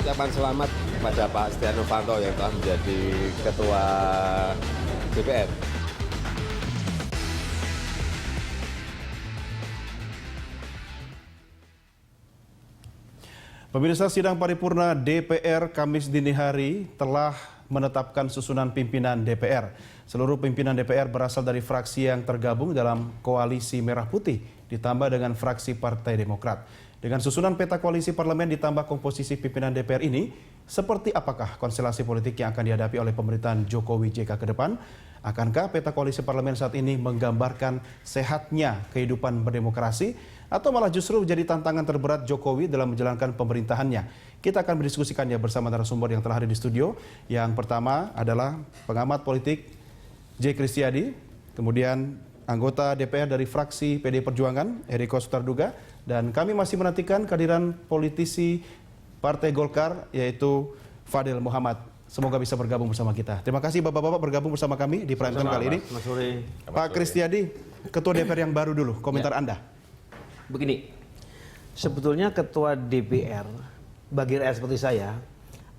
ucapan selamat kepada Pak Setia Novanto yang telah menjadi Ketua DPR. Pemirsa, sidang paripurna DPR Kamis dini hari telah menetapkan susunan pimpinan DPR. Seluruh pimpinan DPR berasal dari fraksi yang tergabung dalam Koalisi Merah Putih, ditambah dengan fraksi Partai Demokrat. Dengan susunan peta koalisi parlemen ditambah komposisi pimpinan DPR ini, seperti apakah konstelasi politik yang akan dihadapi oleh pemerintahan Jokowi JK ke depan? Akankah peta koalisi parlemen saat ini menggambarkan sehatnya kehidupan berdemokrasi? Atau malah justru menjadi tantangan terberat Jokowi dalam menjalankan pemerintahannya? Kita akan berdiskusikannya bersama narasumber yang telah hadir di studio. Yang pertama adalah pengamat politik J. Kristiadi, kemudian anggota DPR dari fraksi PD Perjuangan, Eriko Sutarduga, dan kami masih menantikan kehadiran politisi Partai Golkar, yaitu Fadil Muhammad. Semoga bisa bergabung bersama kita. Terima kasih Bapak-Bapak bergabung bersama kami di Prime Time kali ini. Pak Kristiadi, Ketua DPR yang baru dulu, komentar Anda. Begini, sebetulnya Ketua DPR bagi rakyat seperti saya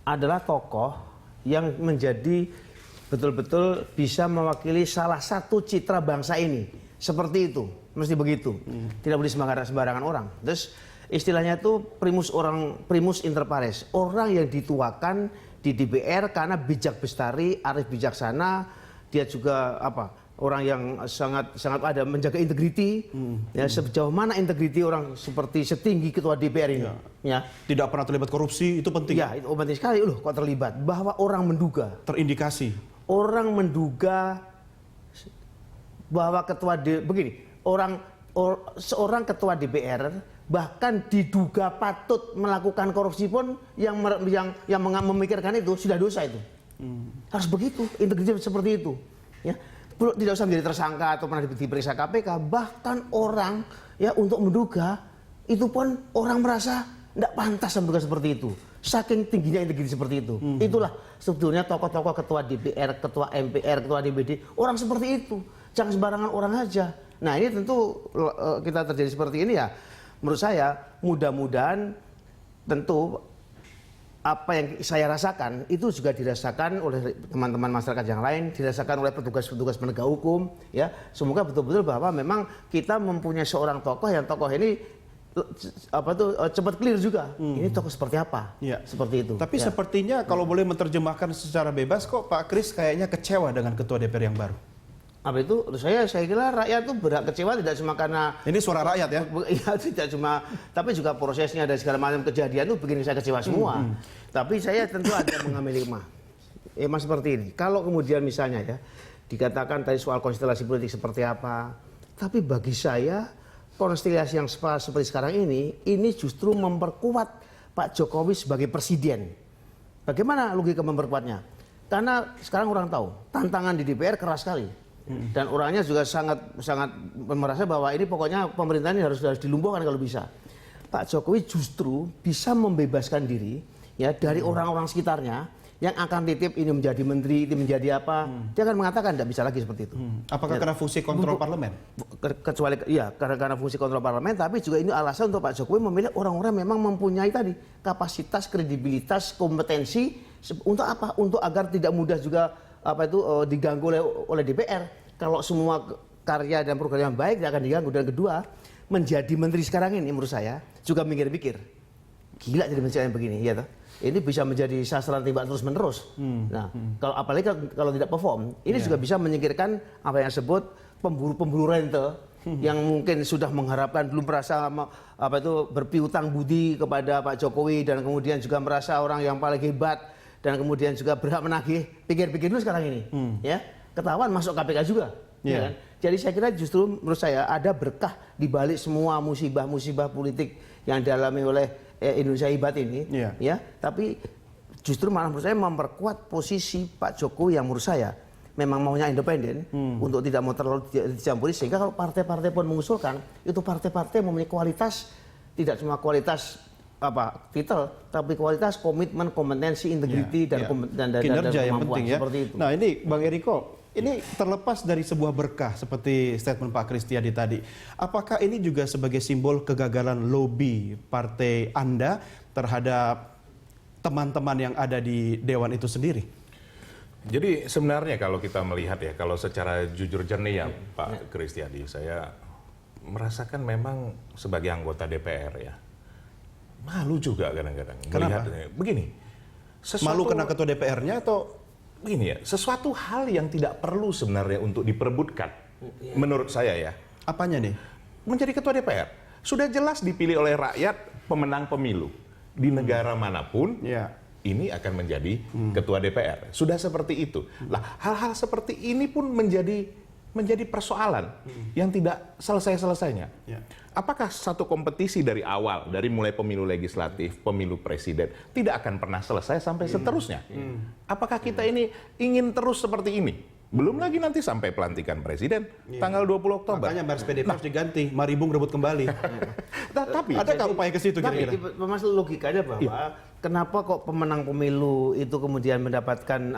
adalah tokoh yang menjadi betul-betul bisa mewakili salah satu citra bangsa ini. Seperti itu, mesti begitu. Tidak boleh sembarangan orang. Terus istilahnya itu primus inter pares. Orang yang dituakan di DPR karena bijak bestari, arif bijaksana, dia juga orang yang sangat ada menjaga integriti. Ya, sejauh mana integriti orang seperti setinggi Ketua DPR ini? Ya. Tidak pernah terlibat korupsi, itu penting. Ya, itu penting sekali. Loh, kok terlibat? Bahwa orang menduga. Terindikasi. Orang menduga bahwa seorang ketua DPR bahkan diduga patut melakukan korupsi pun yang memikirkan itu sudah dosa itu. Harus begitu, integritas seperti itu. Ya. Tidak usah menjadi tersangka atau pernah diperiksa KPK, bahkan orang ya untuk menduga itu pun orang merasa tidak pantas menduga seperti itu. Saking tingginya integritas seperti itu. Itulah sebetulnya tokoh-tokoh ketua DPR, ketua MPR, ketua DPD, orang seperti itu. Jangan sembarangan orang aja. Nah, ini tentu kita terjadi seperti ini ya. Menurut saya mudah-mudahan tentu apa yang saya rasakan itu juga dirasakan oleh teman-teman masyarakat yang lain, dirasakan oleh petugas-petugas penegak hukum, ya. Semoga betul-betul bahwa memang kita mempunyai seorang tokoh yang tokoh ini cepat clear juga. Ini tokoh seperti apa? Ya. Seperti itu. Tapi sepertinya kalau boleh menerjemahkan secara bebas kok Pak Kris kayaknya kecewa dengan ketua DPR yang baru. Apa itu? Saya kira rakyat itu berhak kecewa tidak cuma karena ini suara rakyat ya? Iya, tidak cuma, tapi juga prosesnya dan segala macam kejadian itu bikin saya kecewa semua. Tapi saya tentu ada mengambil hikmah. Mas seperti ini. Kalau kemudian misalnya ya dikatakan tadi soal konstelasi politik seperti apa, tapi bagi saya konstelasi yang seperti sekarang ini justru memperkuat Pak Jokowi sebagai presiden. Bagaimana logika memperkuatnya? Karena sekarang orang tahu tantangan di DPR keras sekali. Dan orangnya juga sangat merasa bahwa ini pokoknya pemerintahan ini harus dilumpuhkan kalau bisa. Pak Jokowi justru bisa membebaskan diri ya dari orang-orang sekitarnya yang akan titip ini menjadi menteri, ini menjadi apa. Dia akan mengatakan tidak bisa lagi seperti itu. Apakah karena fungsi kontrol parlemen? Kecuali ya karena fungsi kontrol parlemen, tapi juga ini alasan untuk Pak Jokowi memilih orang-orang memang mempunyai tadi kapasitas, kredibilitas, kompetensi untuk apa? Untuk agar tidak mudah juga diganggu oleh DPR. Kalau semua karya dan program yang baik tidak akan diganggu. Dan kedua, menjadi menteri sekarang ini menurut saya juga mikir-mikir. Gila jadi menteri yang begini, ya toh. Ini bisa menjadi sasaran tembak terus-menerus. Nah, apalagi kalau tidak perform, ini juga bisa menyingkirkan apa yang disebut pemburu-pemburu rente yang mungkin sudah mengharapkan belum merasa berpiutang budi kepada Pak Jokowi dan kemudian juga merasa orang yang paling hebat dan kemudian juga berhak menagih. Pikir-pikir dulu sekarang ini, ya. Ketahuan masuk KPK juga. Ya kan? Jadi saya kira justru menurut saya ada berkah di balik semua musibah-musibah politik yang dialami oleh Indonesia hebat ini. Ya, tapi justru malah menurut saya memperkuat posisi Pak Jokowi yang menurut saya memang maunya independen untuk tidak mau terlalu dicampuri, sehingga kalau partai-partai pun mengusulkan itu partai-partai mempunyai kualitas, tidak cuma kualitas titel, tapi kualitas komitmen, kompetensi, integriti dan kinerja yang penting ya. Seperti itu. Nah, ini Bang Eriko, ini terlepas dari sebuah berkah seperti statement Pak Kristiadi tadi, apakah ini juga sebagai simbol kegagalan lobi partai Anda terhadap teman-teman yang ada di Dewan itu sendiri? Jadi sebenarnya kalau kita melihat ya, kalau secara jujur jernih ya Pak Kristiadi, saya merasakan memang sebagai anggota DPR ya, malu juga kadang-kadang melihat begini. Malu kena ketua DPR-nya atau? Begini ya, sesuatu hal yang tidak perlu sebenarnya untuk diperebutkan, menurut saya ya. Apanya nih? Menjadi ketua DPR, sudah jelas dipilih oleh rakyat pemenang pemilu. Di negara manapun, ini akan menjadi ketua DPR. Sudah seperti itu. Lah, hal-hal seperti ini pun menjadi persoalan yang tidak selesai-selesainya. Apakah satu kompetisi dari awal, dari mulai pemilu legislatif, pemilu presiden, tidak akan pernah selesai sampai seterusnya? Apakah kita ini ingin terus seperti ini? Belum lagi nanti sampai pelantikan presiden tanggal 20 Oktober. Makanya Baris PDP harus diganti, Maribung rebut kembali. Tapi adakah upaya ke situ kira-kira? Mas, logikanya bahwa kenapa kok pemenang pemilu itu kemudian mendapatkan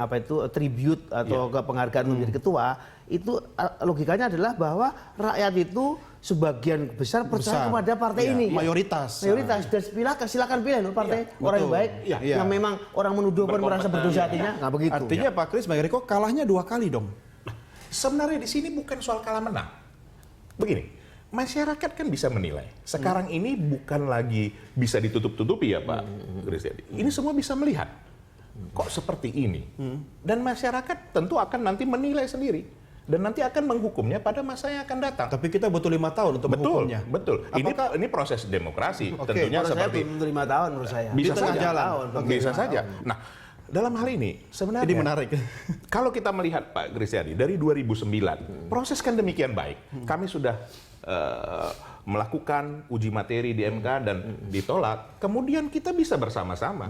tribute atau penghargaan menjadi ketua? Itu logikanya adalah bahwa rakyat itu sebagian besar percaya kepada partai ini. Mayoritas. Dan silakan pilih loh partai orang yang baik, yang memang orang menuduh pun merasa berdosa hatinya. Nggak begitu. Artinya Pak Kris, Bang Eriko kalahnya 2 kali dong. sebenarnya di sini bukan soal kalah menang. Begini, masyarakat kan bisa menilai. Sekarang ini bukan lagi bisa ditutup-tutupi ya Pak Kristiadi. Ini semua bisa melihat. Kok seperti ini? Dan masyarakat tentu akan nanti menilai sendiri. Dan nanti akan menghukumnya pada masa yang akan datang. Tapi kita butuh 5 tahun untuk menghukumnya. Betul. Ini proses demokrasi. Tentunya menurut seperti saya belum 5 tahun menurut saya. Bisa Di tengah saja. jalan. Bisa saja. Nah, dalam hal ini sebenarnya Ini menarik. Kalau kita melihat Pak Kristiadi dari 2009, proses kan demikian baik. Kami sudah melakukan uji materi di MK dan ditolak. Kemudian kita bisa bersama-sama.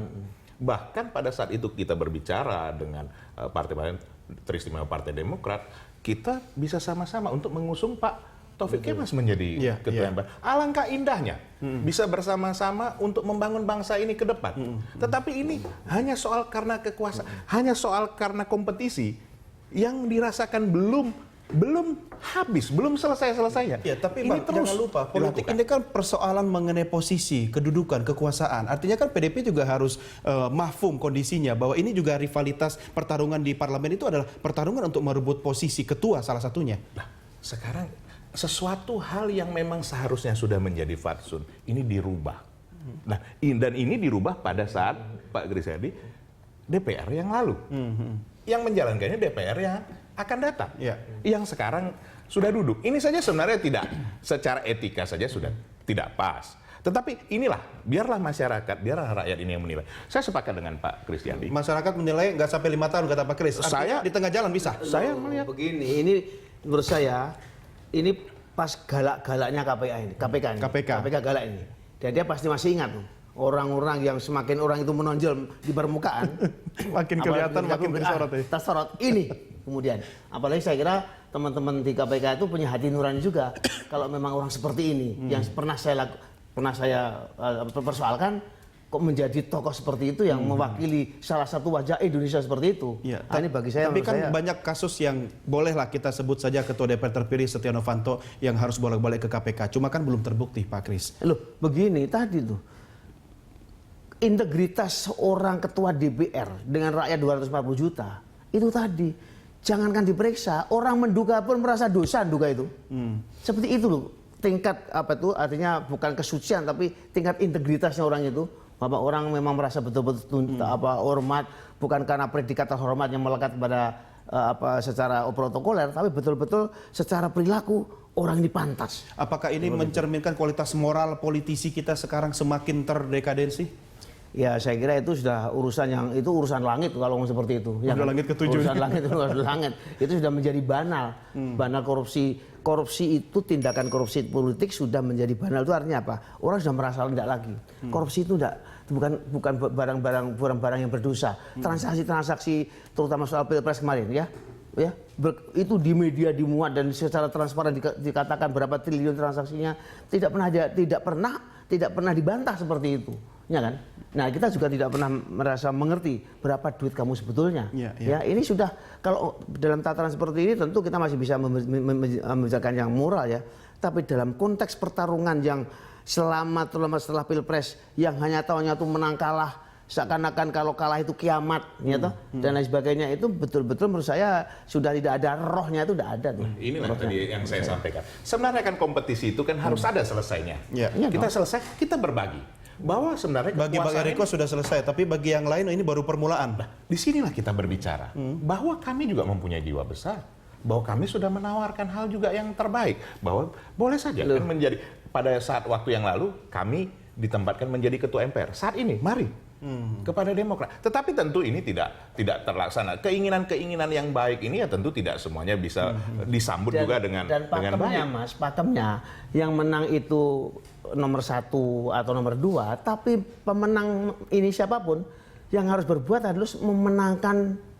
Bahkan pada saat itu kita berbicara dengan partai teristimewa Partai Demokrat, kita bisa sama-sama untuk mengusung Pak Taufik Kemas menjadi ketua yang baru. Alangkah indahnya bisa bersama-sama untuk membangun bangsa ini ke depan. Tetapi ini hanya soal karena kekuasaan, hanya soal karena kompetisi yang dirasakan belum habis, belum selesai-selesainya. Ya, tapi ini Bang, jangan lupa, politik ini kan persoalan mengenai posisi, kedudukan, kekuasaan. Artinya kan PDP juga harus mahfum kondisinya, bahwa ini juga rivalitas pertarungan di parlemen itu adalah pertarungan untuk merebut posisi ketua salah satunya. Nah, sekarang sesuatu hal yang memang seharusnya sudah menjadi fatsun, ini dirubah. Nah, dan ini dirubah pada saat Pak Kristiadi DPR yang lalu. Yang menjalankannya DPR yang akan datang. Yang sekarang sudah duduk. Ini saja sebenarnya tidak, secara etika saja sudah tidak pas. Tetapi inilah, biarlah masyarakat, biarlah rakyat ini yang menilai. Saya sepakat dengan Pak Kristiadi. Masyarakat menilai nggak sampai 5 tahun kata Pak Kris. Artinya di tengah jalan bisa. Saya melihat begini, ini menurut saya ini pas galak-galaknya KPK galak ini. Dan dia pasti masih ingat tuh. Orang-orang yang semakin orang itu menonjol di permukaan, makin kelihatan, makin tersorot ini. Kemudian, apalagi saya kira teman-teman di KPK itu punya hati nurani juga. Kalau memang orang seperti ini, yang pernah saya persoalkan, kok menjadi tokoh seperti itu yang mewakili salah satu wajah Indonesia seperti itu. Nah, ini bagi saya, tapi kan banyak kasus yang bolehlah kita sebut saja ketua DPR terpilih Setia Novanto yang harus bolak-balik ke KPK. Cuma kan belum terbukti, Pak Kris. Loh, begini tadi tuh. Integritas seorang ketua DPR dengan rakyat 240 juta itu tadi jangankan diperiksa, orang menduga pun merasa dosa duga itu. Seperti itu loh tingkat artinya bukan kesucian tapi tingkat integritasnya orang itu, bahwa orang memang merasa betul-betul hormat, bukan karena predikat terhormat yang melekat pada secara protokoler, tapi betul-betul secara perilaku orang ini pantas. Apakah ini mencerminkan kualitas moral politisi kita sekarang semakin terdekadensi? Ya saya kira itu sudah urusan langit kalau ngomong seperti itu. Udah langit ketujuh. Urusan langit itu sudah menjadi banal. Banal korupsi. Korupsi itu tindakan korupsi politik sudah menjadi banal. Itu artinya apa? Orang sudah merasa rendah lagi. Korupsi itu bukan barang-barang yang berdosa. Transaksi-transaksi terutama soal Pilpres kemarin itu di media dimuat dan secara transparan dikatakan berapa triliun transaksinya, tidak pernah dibantah seperti itu, ya kan? Nah, kita juga tidak pernah merasa mengerti berapa duit kamu sebetulnya. Ya, ini sudah kalau dalam tataran seperti ini tentu kita masih bisa membicarakan yang moral ya. Tapi dalam konteks pertarungan yang setelah Pilpres yang hanya tahunya itu menang kalah seakan-akan kalau kalah itu kiamat, ya toh, dan lain sebagainya, itu betul-betul menurut saya sudah tidak ada rohnya, itu tidak ada tuh. Inilah tadi yang saya sampaikan. Sebenarnya kan kompetisi itu kan harus ada selesainya. Ya. Kita selesai, kita berbagi. Bahwa sebenarnya Bagi Bang kekuasaan Eriko sudah selesai, tapi bagi yang lain ini baru permulaan. disinilah kita berbicara bahwa kami juga mempunyai jiwa besar, bahwa kami sudah menawarkan hal juga yang terbaik, bahwa boleh saja kan menjadi pada saat waktu yang lalu kami ditempatkan menjadi ketua MPR. Saat ini mari kepada Demokrat. Tetapi tentu ini tidak terlaksana. Keinginan-keinginan yang baik ini ya tentu tidak semuanya bisa disambut juga dengan pakemnya, baik. Mas, pakemnya yang menang itu nomor 1 atau nomor 2, tapi pemenang ini siapapun yang harus berbuat adalah memenangkan,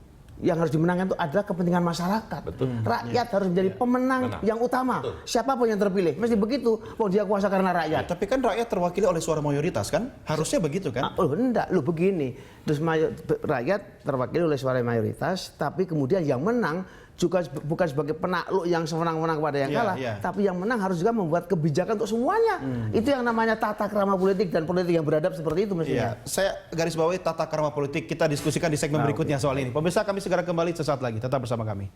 yang harus dimenangkan itu adalah kepentingan masyarakat. Betul. Rakyat harus menjadi pemenang yang utama. Betul. Siapapun yang terpilih, mesti begitu. Oh, dia kuasa karena rakyat. Tapi kan rakyat terwakili oleh suara mayoritas kan? Harusnya begitu kan? Oh enggak, lu begini. Terus rakyat terwakili oleh suara mayoritas, tapi kemudian yang menang juga bukan sebagai penakluk yang sewenang-wenang pada yang kalah, tapi yang menang harus juga membuat kebijakan untuk semuanya. Itu yang namanya tata krama politik dan politik yang beradab seperti itu mestinya. Saya garis bawahi tata krama politik, kita diskusikan di segmen berikutnya soal ini. Pemirsa, kami segera kembali sesaat lagi. Tetap bersama kami.